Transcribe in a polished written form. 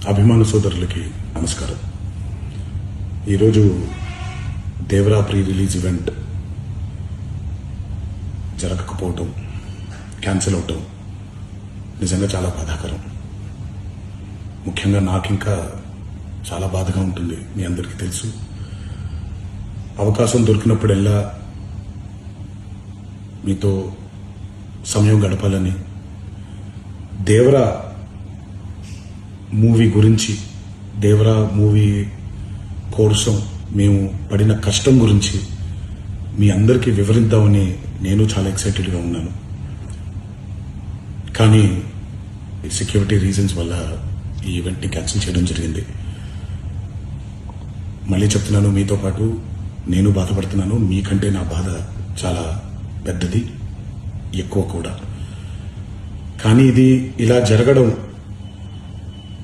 అభిమాన సోదరులకి నమస్కారం. ఈరోజు దేవరా ప్రీ రిలీజ్ ఈవెంట్ జరగకపోవటం, క్యాన్సిల్ అవటం నిజంగా చాలా బాధాకరం. ముఖ్యంగా నాకు ఇంకా చాలా బాధగా ఉంటుంది. మీ అందరికీ తెలుసు, అవకాశం దొరికినప్పుడల్లా మీతో సమయం గడపాలని, దేవరా మూవీ గురించి, దేవరా మూవీ కోసం మేము పడిన కష్టం గురించి మీ అందరికీ వివరిద్దామని నేను చాలా ఎక్సైటెడ్గా ఉన్నాను. కానీ సెక్యూరిటీ రీజన్స్ వల్ల ఈ ఈవెంట్ని క్యాన్సిల్ చేయడం జరిగింది. మళ్ళీ చెప్తున్నాను, మీతో పాటు నేను బాధపడుతున్నాను. మీకంటే నా బాధ చాలా పెద్దది, ఎక్కువ కూడా. కానీ ఇది ఇలా జరగడం